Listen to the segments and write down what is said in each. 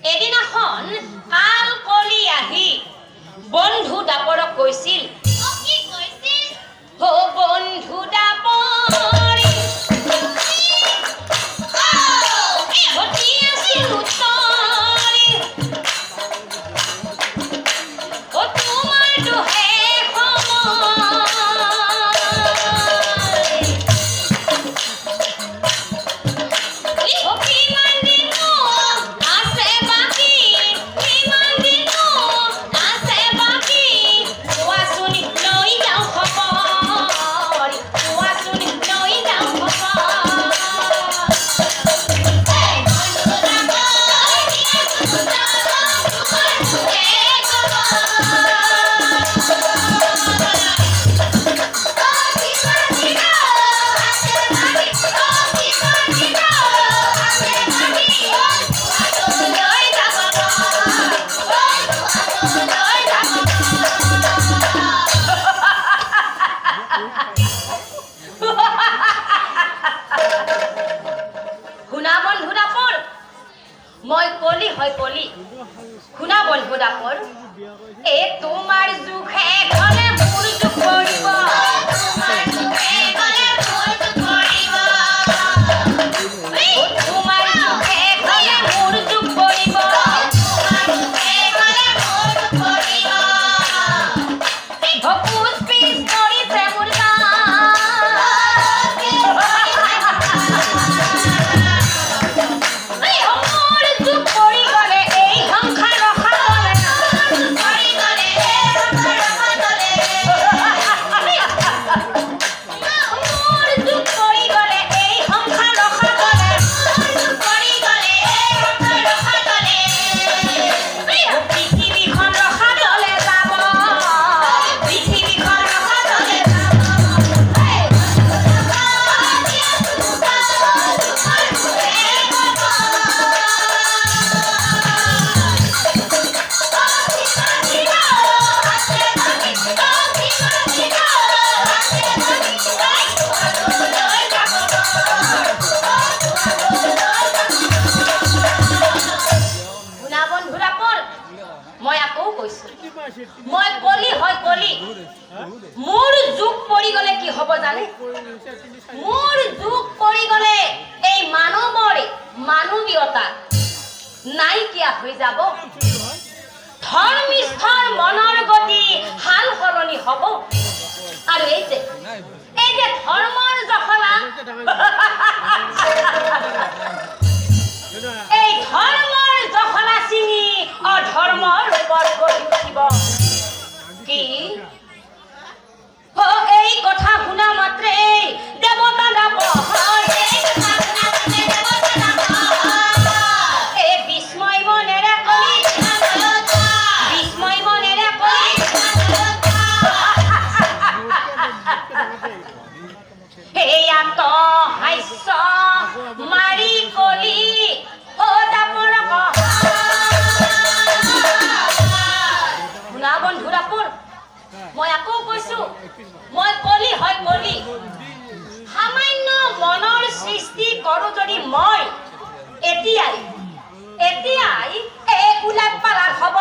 এদিনাখন কাল কলি আহি বন্ধু দাপৰক কৈছিল কি কৈছিল ও বন্ধু দাপৰি হতি আছিল উত্তৰি ও তোমাৰ দুহে মই কলি হয় কলি শুনা বন্ধু দাপৰ এ তোমাৰ জুখে গলে মোৰ জুখ পৰিব তোমাৰ জুখে গলে মোৰ জুখ পৰিব তোমাৰ জুখে গলে মোৰ জুখ পৰিব তোমাৰ জুখে গলে মোৰ জুখ পৰিব ভকুচ পিছ কৰিছে মোৰ মই কলি হয় কলি মোৰ যুগ পৰি গলে কি হ'ব জানে মোৰ যুগ পৰি গলে এই মানৱৰ মানৱীয়তা নাইকিয়া হৈ যাব ধৰ্মিষ্ঠৰ মনৰ গতি হাল সলনি হ'ব আৰু এই যে ধৰ্মৰ জখলা এই ধৰ্মৰ জখলা চিঙি অধৰ্মৰ ওপৰত গঢ়ি উঠিব কি এই কথা শুনা মাত্ৰে দেৱতা নাপ এই বিস্ময় মনেৰে কলি বিস্ময় মনেৰে কলি এয়াত হাস্য মাৰি কলি ও দাপৰ শুনা বন্ধু দাপৰ মই আকৌ কৈছো মই কলি হয় কলি সামান্য মনৰ সৃষ্টি কৰো যদি মই এতিয়াই উলাট পালাট হ'ব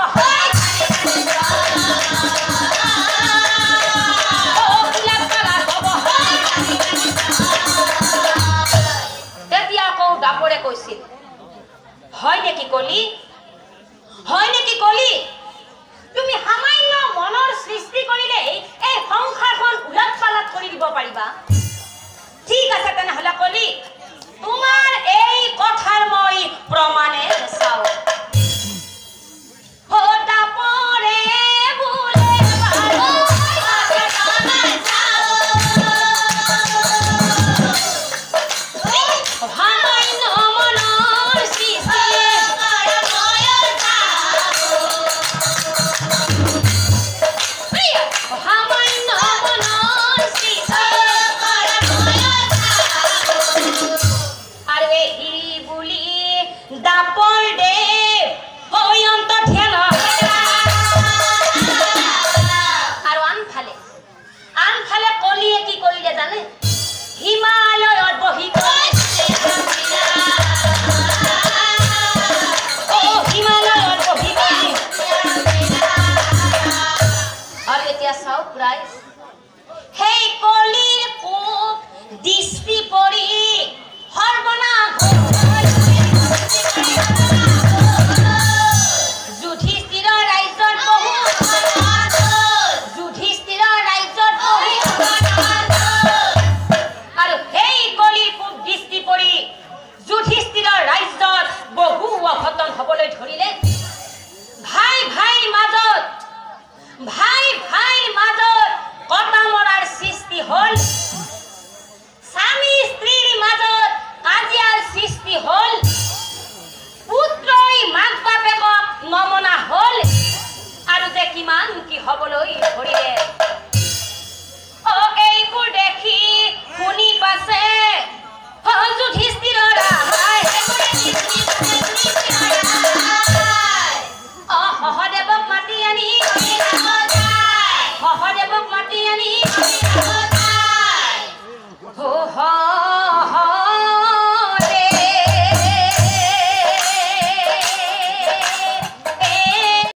তেতিয়া আকৌ দাপৰে কৈছিল হয় নেকি কলি তুমি সামান্য মনৰ সৃষ্টি কৰিলে এই সংসাৰখন উলট পালট কৰি দিব পাৰিবা ঠিক আছে তেনেহলে কলি তোমাৰ এই কথাৰ মই প্ৰমাণে চাও দাপৰ দে হ